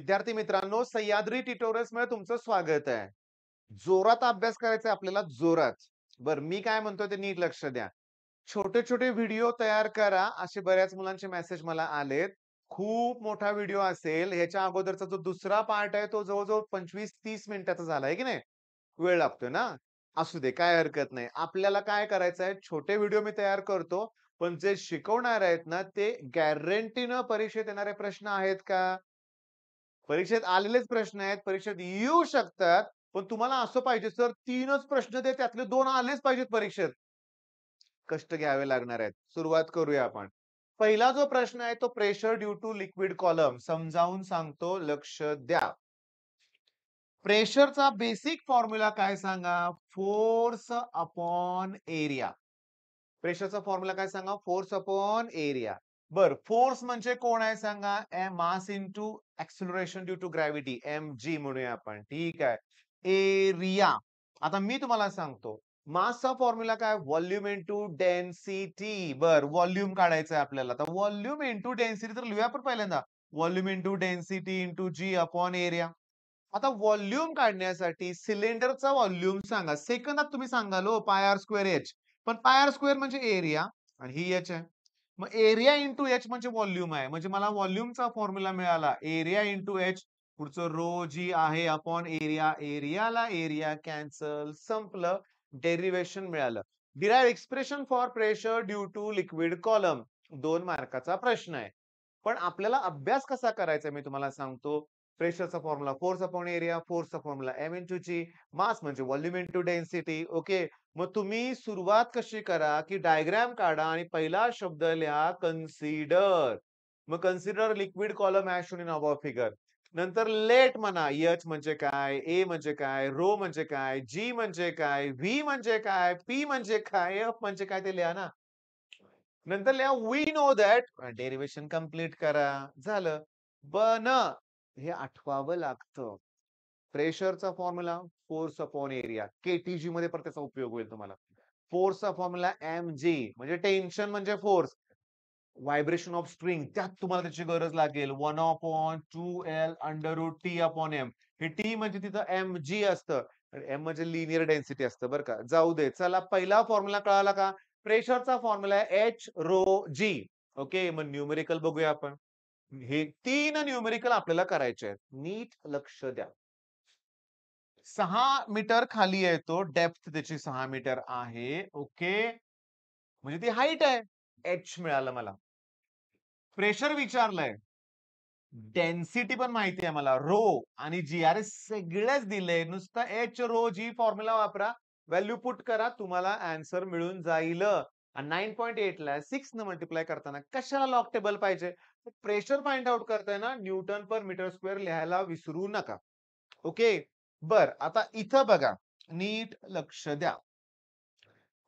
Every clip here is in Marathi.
विद्यार्थी मित्रांनो, सह्याद्री ट्युटोरियल्स मध्ये तुमचं स्वागत आहे. जोरात अभ्यास करायचा आहे आपल्याला, जोरात. बरं, मी काय म्हणतोय ते नीट लक्ष द्या. छोटे-छोटे व्हिडिओ तयार करा, असे बऱ्याच मुलांचे मेसेज मला आलेत. खूप मोठा व्हिडिओ असेल, ह्याच्या अगोदरचा जो दुसरा पार्ट आहे, तो जवळ-जवळ 25-30 मिनिटाचा झाला आहे की नाही? वेळ लागतोय ना? असू दे, काही हरकत नाही. आपल्याला काय करायचं आहे, छोटे व्हिडिओ मी तयार करतो, पण जे शिकवणार आहेत ना, ते गॅरंटीनं परीक्षेत येणारे प्रश्न आहेत का? परीक्षेत आलेलेच प्रश्न आहेत, परीक्षेत येऊ शकतात. पण तुम्हाला असं पाहिजे सर 3च प्रश्न दे, त्यातले 2 आलेच पाहिजेत परीक्षेत. कष्ट घ्यावे लागणार आहेत. सुरुवात करूया आपण. पहिला जो प्रश्न आहे तो pressure due to liquid column समजावून सांगतो, लक्ष द्या. प्रेशरचा बेसिक फॉर्म्युला काय सांगा? Force upon area. प्रेशरचा फॉर्म्युला काय सांगा? Force upon area. बर, फोर्स म्हणजे कोण आहे सांगा? Mass into acceleration due to gravity, mg म्हणूया आपण. ठीक आहे. एरिया. आता मी तुम्हाला सांगतो. मासचा फॉर्म्युला काय? Volume into density. बर, व्हॉल्यूम काढायचं आहे आपल्याला. तर व्हॉल्यूम इंटू डेन्सिटी तर लिहूया आपण पहिल्यांदा. व्हॉल्यूम इंटू डेन्सिटी इंटू जी अपॉन एरिया. आता व्हॉल्यूम काढण्यासाठी सिलेंडरचा व्हॉल्यूम सांगा. सेकंदात तुम्ही सांगाल हो, पाय आर स्क्वेअर एच. पण पाय आर स्क्वेअर म्हणजे एरिया आणि ही एच आहे. मग एरिया इंटू एच म्हणजे व्हॉल्यूम आहे. म्हणजे मला व्हॉल्यूमचा फॉर्म्युला मिळाला. Area into H. पुढचं रो जी आहे अपॉन एरिया. एरियाला एरिया कॅन्सल. संपलं. डेरिव्हेशन मिळालं. Derive expression for pressure due to liquid column. 2 मार्काचा प्रश्न आहे. पण आपल्याला अभ्यास कसा करायचा मी तुम्हाला सांगतो. प्रेशरचा फॉर्म्युला फोर्स अपॉन एरिया, फोर्सचा formula M into G, mass म्हणजे व्हॉल्यूम इंटू डेन्सिटी. ओके. मग तुम्ही सुरुवात कशी करा, की डायग्राम काढा आणि पहिला शब्द लिहा कन्सिडर. मग consider liquid column as shown in above figure. नंतर लेट म्हणा. एच म्हणजे काय, ए म्हणजे काय, रो म्हणजे काय, जी म्हणजे काय, व्ही म्हणजे काय, पी म्हणजे काय, एफ म्हणजे काय ते लिहा ना. नंतर लिहा we know that. Derivation complete करा. झालं. पण हे आठवावं लागतं. प्रेशरचा formula force upon area. KTG मध्ये पण त्याचा उपयोग होईल तुम्हाला. फोर्सचा फॉर्म्युला mg म्हणजे टेन्शन म्हणजे फोर्स. व्हायब्रेशन ऑफ स्ट्रिंग त्यात तुम्हाला त्याची गरज लागेल. 1/2L under root T upon M. हे टी म्हणजे तिथं mg असतं. एम म्हणजे लिनियर डेन्सिटी असतं बरं का. जाऊ दे. चला पहिला फॉर्म्युला कळाला का? प्रेशरचा फॉर्म्युला आहे एच रो जी. ओके. मग न्यूमेरिकल बघूया आपण. हे 3 न्यूमेरिकल आपल्याला करायचे आहेत. नीट लक्ष द्या. 6 मीटर खाली आहे तो. डेप्थ त्याची 6 मीटर आहे. ओके. म्हणजे ती हाईट आहे. एच मिळालं मला. प्रेशर विचारलंय. डेन्सिटी पण माहिती आहे मला. रो आणि जी. अरे सगळंच दिलंय. नुसतं एच रो जी फॉर्म्युला वापरा. व्हॅल्यू पुट करा. तुम्हाला आन्सर मिळून जाईल. आणि 9.8 ला 6 न मल्टिप्लाय करताना कशाला लॉग टेबल पाहिजे? प्रेशर फाइंड आउट करताना न्यूटन पर मीटर स्क्वेअर लिहायला विसरू नका. ओके. बर, आता इथं बघा. नीट लक्ष द्या.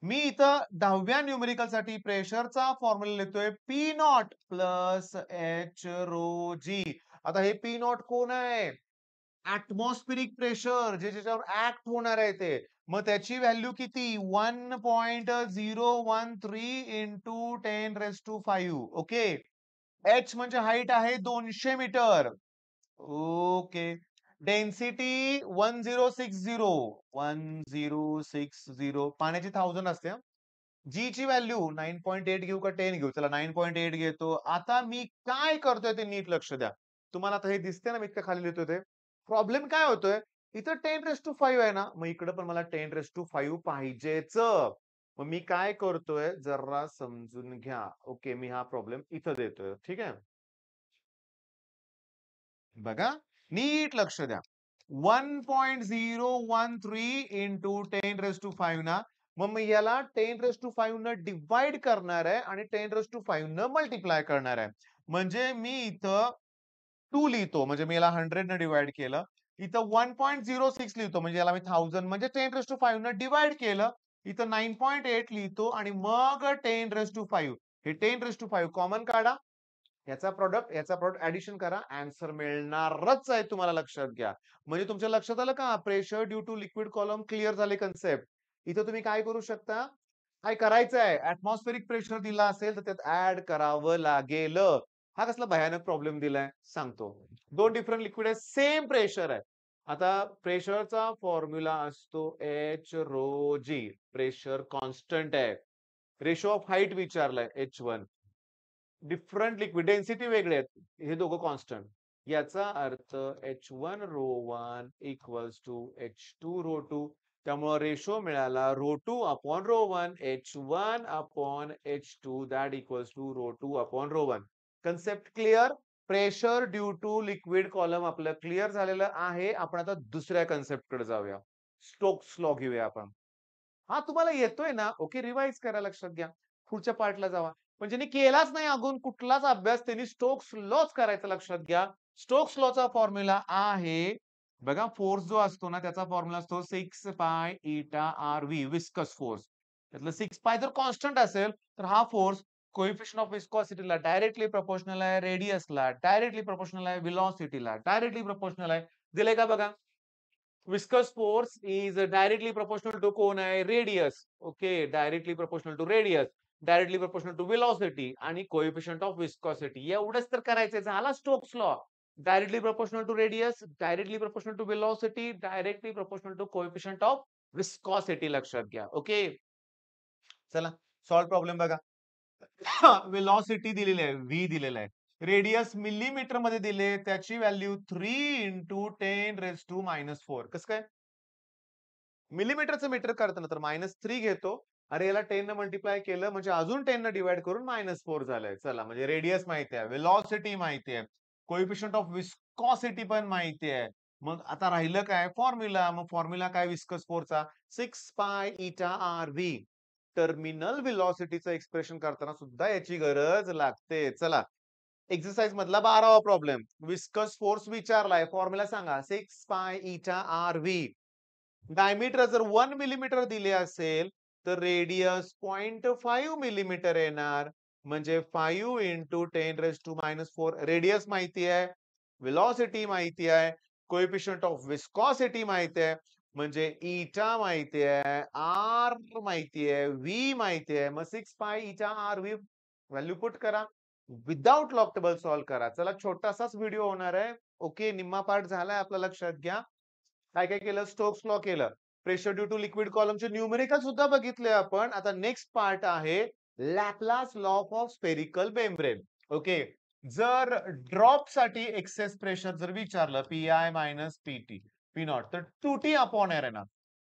मी इथं 10व्या न्यूमेरिकल साठी प्रेशरचा फॉर्म्युला लिहितोय P not plus H rho G. आता हे पी नॉट कोण आहे? ऍटमॉस्फेरिक प्रेशर, जे ज्याच्यावर ऍक्ट होणार आहे ते. मग त्याची व्हॅल्यू किती? 1.013 इंटू 10⁵. ओके. एच म्हणजे हाईट आहे 200 मीटर. ओके. डेन्सिटी 1060. पाण्याची 1000 असते. जी ची व्हॅल्यू 9.8 घेऊ का 10 घेऊ? चला 9.8 घेतो. आता मी काय करतोय ते नीट लक्ष द्या. तुम्हाला आता हे दिसतंय ना मी इतकं खाली लिहितोय ते? प्रॉब्लेम काय होतोय? इथं 10⁵ आहे ना, मग इकडं पण मला 10⁵ पाहिजेच. मग मी काय करतोय जरा समजून घ्या. ओके, मी हा प्रॉब्लेम इथं देतोय. ठीक आहे? बघा, नीट लक्ष द्या. 1.013 इंटू 10⁵ ना, मग मी याला 10⁵ न डिवाइड करणार आहे आणि 10⁵ न मल्टिप्लाय करणार आहे. म्हणजे मी इथं 2 लिहितो, म्हणजे मी याला 100 न डिवाइड केलं. इथं 1.06 लिहितो, म्हणजे याला मी 1000 म्हणजे 10⁵ न डिवाइड केलं. इथं 9.8 लिहितो आणि मग 10⁵. हे 10⁵ कॉमन काढा. याचा प्रॉडक्ट ऍडिशन करा. आन्सर मिळणारच आहे, तुम्हाला लक्षात घ्या. म्हणजे तुमच्या लक्षात आलं का? Pressure due to liquid column clear झाले कन्सेप्ट. इथं तुम्ही काय करू शकता? काय करायचं आहे? ऍटमॉस्फेरिक प्रेशर दिला असेल तर त्यात ऍड करावं लागेल. हा कसला भयानक प्रॉब्लेम दिलाय सांगतो. दोन डिफरंट लिक्विड आहे, सेम प्रेशर आहे. आता प्रेशरचा फॉर्म्युला असतो H ρg. प्रेशर कॉन्स्टंट आहे. रेशो ऑफ हाईट विचारलाय H1. डिफरंट लिक्विड डेन्सिटी वेगळे आहेत. हे दोघं कॉन्स्टंट. याचा अर्थ H1 ρ1 इक्वल्स टू H2 ρ2. त्यामुळे रेशो मिळाला ρ2/ρ1 H1/H2 that equals to ρ2/ρ1. Concept clear? Pressure due to liquid column आपलं क्लिअर झालेलं आहे. आपण आता दुसऱ्या कन्सेप्ट कडे जाऊया. स्टोक्स लॉ घेऊया आपण. हा तुम्हाला येतोय ना? ओके, रिवाइज करा, लक्षात घ्या. पुढच्या पार्टला जावा. पण ज्यांनी केलाच नाही अजून कुठलाच अभ्यास त्यांनी स्टोक्स लॉच करायचा, लक्षात घ्या. स्टोक्स लॉचा फॉर्म्युला आहे बघा, फोर्स जो असतो ना त्याचा फॉर्म्युला असतो 6 पाय इटा आर व्ही, विस्कस फोर्स. त्यातलं 6 पाय जर कॉन्स्टंट असेल तर हा फोर्स कोएफिशियंट ऑफ विस्कॉसिटीला डायरेक्टली प्रोपोर्शनल आहे, रेडियसला डायरेक्टली प्रोपोर्शनल आहे, व्हेलॉसिटीला डायरेक्टली प्रोपोर्शनल आहे. दिलंय का बघा? Viscous force is directly proportional to कोण आहे? Radius. Okay, directly proportional to radius, directly proportional to velocity आणि कोएफिशियंट ऑफ विस्कॉसिटी. एवढंच तर करायचंय, झाला Stokes law. Directly proportional to radius, directly proportional to velocity, directly proportional to coefficient of viscosity, लक्षात घ्या. ओके, चला सॉल्व प्रॉब्लेम बघा. वेलॉसिटी दिलेली आहे, व्ही दिलेला आहे. रेडियस मिलीमीटर मध्ये दिले, त्याची व्हॅल्यू 3 × 10⁻⁴. कसं काय? मिलीमीटरचं मीटर करताना तर -3 घेतो. अरे याला 10 न मल्टिप्लाय केलं म्हणजे अजून 10 न डिवाइड करून -4 झालंय. चला, म्हणजे रेडियस माहिती आहे, वेलॉसिटी माहिती आहे, कोएफिशियंट ऑफ विस्कॉसिटी पण माहिती आहे. मग आता राहिलं काय? फॉर्म्युला. मग फॉर्म्युला काय विस्कस फोर्सचा? 6 पाय इटा आर व्ही. टर्मिनल व्हेलॉसिटीचं एक्सप्रेशन करताना सुद्धा याची गरज लागते. चला, एक्सरसाइज मधला 12वा प्रॉब्लेम. विस्कस फोर्स विचारलाय, फॉर्म्युला सांगा. 6 पाय इटा आर व्ही. डायमीटर जर 1 मिलीमीटर दिले असेल तर रेडियस 0.5 मिलीमीटर येणार. म्हणजे 5 × 10⁻⁴. रेडियस माहिती आहे, व्हेलॉसिटी माहिती आहे, कोएफिशियंट ऑफ विस्कॉसिटी माहिती आहे. म्हणजे इटा माहिती आहे, आर माहिती आहे, व्ही माहिती आहे. मग 6 पाय इटा आर व्ही व्हॅल्यू पुट करा. विदाउट लॉग टेबल सॉल्व्ह करा. चला, छोटासाच व्हिडिओ होणार आहे. ओके, निम्मा पार्ट झालाय आपला, लक्षात घ्या. काय काय केलं? स्टोक्स लॉ केलं. प्रेशर ड्यू टू लिक्विड कॉलमचे न्यूमेरिकल सुद्धा बघितले आपण. आता नेक्स्ट पार्ट आहे Laplace law of spherical membrane. Okay, जर ड्रॉप साठी एक्सेस प्रेशर जर विचारलं P I minus P T P not तर 2T/R येणार.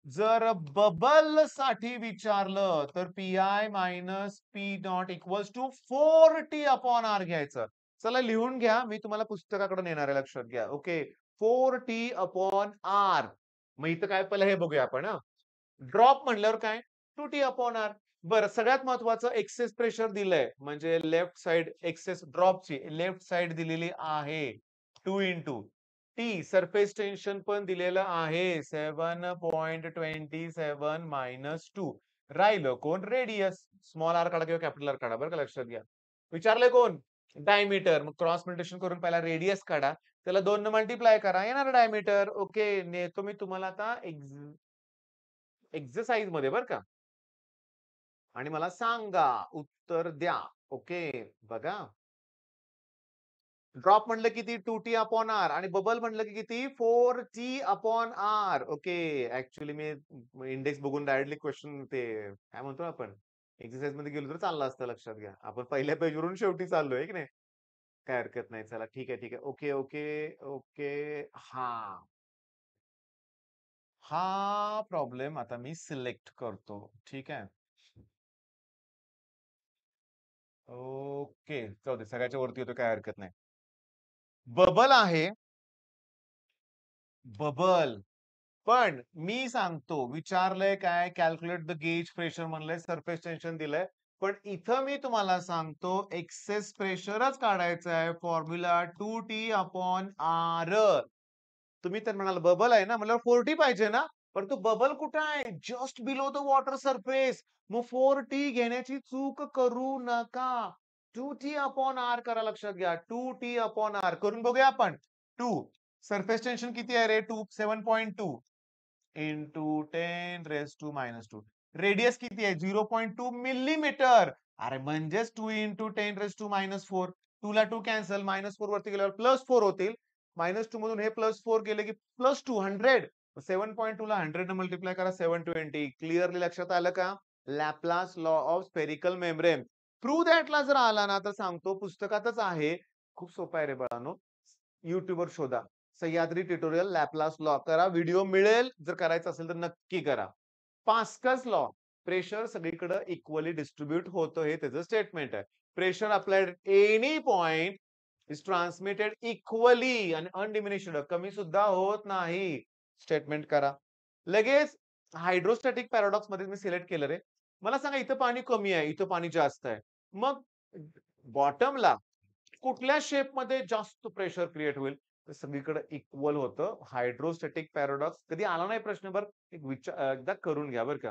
जर बबल साठी विचारलं तर P I minus P not equals to 4T/R घ्यायचं. चला लिहून घ्या, मी तुम्हाला पुस्तकाकडे नेणार आहे, लक्षात घ्या. Okay, 4T/R. मग इथं काय पहिलं हे बघूया आपण. ड्रॉप म्हणल्यावर काय? 2T/R. बरं, सगळ्यात महत्वाचं एक्सेस प्रेशर दिलंय म्हणजे लेफ्ट साइड एक्सेस ड्रॉपची लेफ्ट साइड दिलेली आहे 2 × टी. सरफेस टेन्शन पण दिलेलं आहे 7.27 - 2. राहिलं कोण? रेडियस. स्मॉल आर काढा किंवा कॅपिटल आर काढा, बरं का, लक्षात घ्या. विचारलंय कोण? डायमीटर. मग क्रॉस मल्टिप्लिकेशन करून पहिला रेडियस काढा, त्याला 2 न मल्टिप्लाय करा, येणार डायमीटर. ओके, नेतो मी तुम्हाला आता एक्सरसाइज मध्ये, बरं का. आणि मला सांगा, उत्तर द्या. ओके, बघा. ड्रॉप म्हणलं किती? 2T/R. आणि बबल म्हणलं की किती? 4T/R. ओके, ऍक्च्युअली मी इंडेक्स बघून डायरेक्टली क्वेश्चन ते काय म्हणतो आपण एक्सरसाइज मध्ये गेलो तर चाललं असतं, लक्षात घ्या. आपण पहिल्या पेजवरून शेवटी चाललोय की नाही. काय हरकत नाही. चला, ठीक आहे, ठीक आहे. Okay okay okay. हा हा प्रॉब्लेम आता मी सिलेक्ट करतो. ठीक आहे. ओके, जाऊ दे, सगळ्याच्या वरती येतो, काय हरकत नाही. बबल आहे, बबल. पण मी सांगतो, विचारलंय काय? कॅल्क्युलेट द गेज प्रेशर म्हणलंय, सरफेस टेन्शन दिलंय. पण इथं मी तुम्हाला सांगतो एक्सेस प्रेशरच काढायचं आहे. Formula 2T/R. तुम्ही तर म्हणाल बबल आहे ना, म्हणल्यावर 4T पाहिजे ना. पण तो बबल कुठे आहे? Just below the water surface. मग 4T घेण्याची चूक करू नका. 2T/R करा, लक्षात घ्या. 2T/R करून बघूया आपण. 2 सरफेस टेन्शन किती आहे रे? 7.2 इंटू 10⁻². रेडियस किती आहे? 0.2 मिलीमीटर. अरे म्हणजेच 2 × 10⁻⁴. 2 ला 2 कॅन्सल, -4 वरती गेल्यावर +4 होतील. -2 मधून हे +4 गेले की +2 100. 7.2 ला 100 ने मल्टिप्लाय करा 720. क्लिअरली लक्षात आलं का? Laplace law of spherical membrane. Prove दॅटला जर आला ना तर सांगतो पुस्तकातच आहे. खूप सोपं आहे रे बाळांनो. YouTubeवर शोधा. सह्याद्री ट्युटोरियल लॅपलास लॉ करा. व्हिडिओ मिळेल. जर करायचं असेल तर नक्की करा. Pascal's law. प्रेशर सगळीकडे इक्वली डिस्ट्रीब्यूट होतं हे त्याचं स्टेटमेंट आहे. Pressure applied at any point is transmitted equally आणि अनडिमिनिश्ड कमी सुद्धा होत नाही. स्टेटमेंट करा. लगेच हायड्रोस्टॅटिक पॅराडॉक्स मध्ये मी सिलेक्ट केलं रे. मला सांगा इथं पाणी कमी आहे, इथं पाणी जास्त आहे. मग बॉटमला कुठल्या शेपमध्ये जास्त प्रेशर क्रिएट होईल? तर सगळीकडे इक्वल होतं. हायड्रोस्टॅटिक पॅराडॉक्स कधी आला नाही प्रश्न बरं एक विचार एकदा करून घ्या बरं का.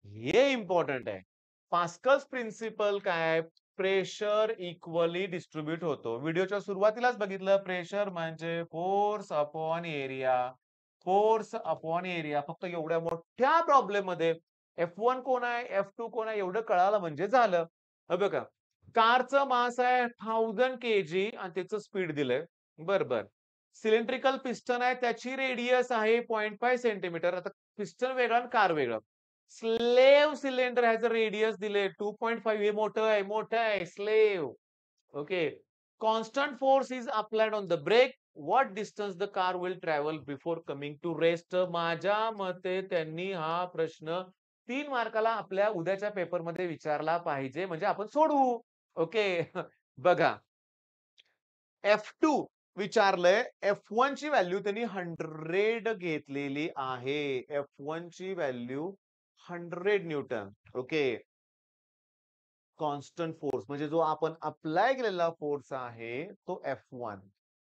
हे इम्पॉर्टंट आहे. पास्कल्स प्रिन्सिपल काय? प्रेशर इक्वली डिस्ट्रीब्यूट होतो. व्हिडिओच्या सुरुवातीलाच बघितलं प्रेशर म्हणजे force upon area. Force upon area. फक्त एवढ्या मोठ्या प्रॉब्लेम मध्ये F1 कोण आहे, F2 कोण आहे एवढं कळालं म्हणजे झालं. हे बघा कारचं मास आहे 1000 केजी आणि त्याचं स्पीड दिलंय. बरं. सिलेंड्रिकल पिस्टन आहे त्याची रेडियस आहे 0.5 सेंटीमीटर. आता पिस्टन वेगळा आणि कार वेगळं. स्लेव्ह सिलेंडर ह्याचं रेडियस दिले 2.5 हे मोठं आहे स्लेव्ह. Okay. Constant force is applied on the brake. What distance the car will travel before coming to rest. माझ्या मते त्यांनी हा प्रश्न 3 मार्काला आपल्या उद्याच्या पेपरमध्ये विचारला पाहिजे म्हणजे आपण सोडवू. ओके. बघा F2 विचारलंय. F1 ची व्हॅल्यू त्यांनी 100 घेतलेली आहे. F1 ची value 100 Newton. Okay. Constant force म्हणजे जो आपण अप्लाय केलेला फोर्स आहे तो F1.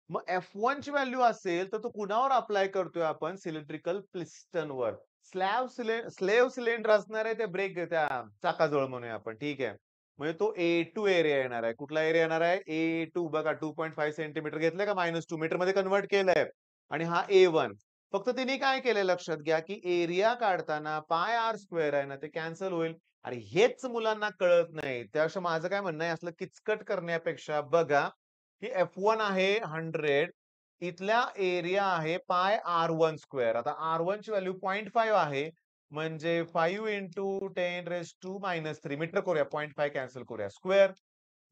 मग F1 ची व्हॅल्यू असेल तर तो कुणावर अप्लाय करतोय आपण? सिलेंड्रिकल पिस्टनवर. स्लेव्ह सिलेंडर असणार आहे ते ब्रेक त्या चाकाजवळ म्हणूया आपण. ठीक आहे. म्हणजे तो A2 एरिया येणार आहे. कुठला एरिया येणार आहे? A2 बघा 2.5 सेंटीमीटर घेतलंय का -2 मीटर मध्ये कन्व्हर्ट केलंय. आणि हा A1. फक्त त्यांनी काय केलंय लक्षात घ्या की एरिया काढताना पाय आर स्क्वेअर आहे ना ते कॅन्सल होईल. आणि हेच मुलांना कळत नाही. त्यापेक्षा माझं काय म्हणणं आहे असलं किचकट करण्यापेक्षा बघा की F1 आहे 100 इथल्या एरिया आहे पाय R1 स्क्वेअर. आता R1 ची व्हॅल्यू 0.5 आहे. म्हणजे 5 इंटू 10⁻³ मीटर करूया 0.5 कॅन्सल करूया square.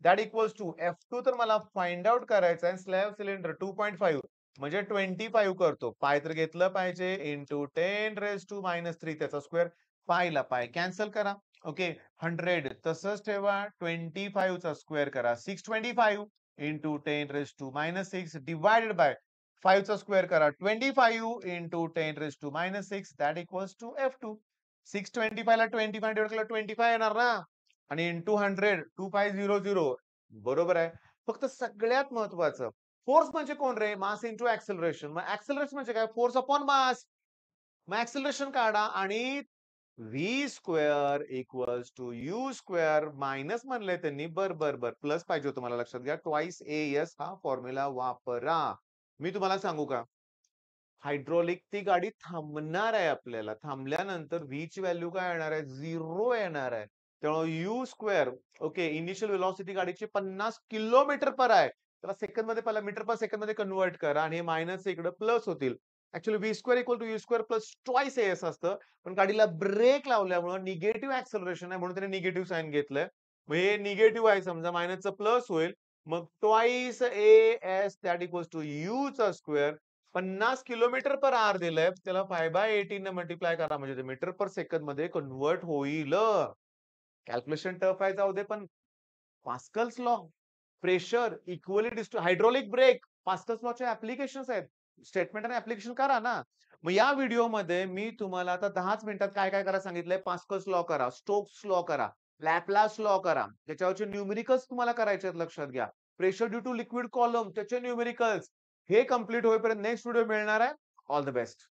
That equals to F2 तर मला फाइंड आउट करायचं आहे. स्लॅब सिलेंडर 2.5 म्हणजे 25 करतो. पाय तर घेतलं पाहिजे इंटू 10⁻³ त्याचा स्क्वेअर. पायला पाय कॅन्सल करा. ओके 100 तसंच ठेवा 25 चा स्क्वेअर करा 625 इंटू 10⁻⁻6 डिवाइडेड बाय 5 चा स्क्वेअर करा 25 into 10⁻⁻6 that equals to F2. 625 ला 25 डिवाइड केला 25 येणार ना आणि इंटू 100 2500 बरोबर आहे. फक्त सगळ्यात महत्वाचं फोर्स म्हणजे कोण रे? Mass into acceleration. मग ऍक्सेलरेशन म्हणजे काय? Force upon mass. मग ऍक्सेलरेशन काढा आणि V square equals to U square minus म्हणलंय त्यांनी. बर प्लस पाहिजे होतं मला लक्षात घ्या. ट्वाइस AS हा फॉर्म्युला वापरा. मी तुम्हाला सांगू का? हायड्रॉलिक ती गाडी थांबणार आहे आपल्याला. थांबल्यानंतर व्ही ची व्हॅल्यू काय येणार आहे? 0 येणार आहे. त्यामुळे u square okay initial velocity गाडीची 50 किलोमीटर पर आहे. त्याला सेकंद मध्ये पहिला मीटर पर सेकंद मध्ये कन्व्हर्ट करा आणि हे मायनस इकडे प्लस होतील. Actually V square equal to U square plus twice AS असतं. पण गाडीला ब्रेक लावल्यामुळे निगेटिव्ह ऍक्सेलरेशन आहे म्हणून त्याने निगेटिव्ह साइन घेतलंय. मग हे निगेटिव्ह आहे समजा मायनसचं प्लस होईल. मग twice AS that equals to u चा स्क्वेअर 50 किलोमीटर पर आवर दिलंय. त्याला 5/18 ने मल्टिप्लाय करा म्हणजे ते मीटर पर सेकंद मध्ये कन्व्हर्ट होईल. कॅल्क्युलेशन टफ आहे जाऊ दे पण Pascal's law pressure equally hydraulic brake Pascal's लॉचे ऍप्लिकेशन्स आहेत. स्टेटमेंट आणि ऍप्लिकेशन करा ना. मग या व्हिडिओमध्ये मी तुम्हाला आता 10च मिनिटात काय काय करायला सांगितलंय. पास्कल्स लॉ करा, स्टोक्स लॉ करा, लॅपलास लॉ करा. त्याच्यावरचे न्यूमेरिकल्स तुम्हाला करायचे आहेत लक्षात घ्या. Pressure due to liquid column त्याचे न्यूमेरिकल्स हे कंप्लीट होईपर्यंत नेक्स्ट व्हिडिओ मिळणार आहे. All the best.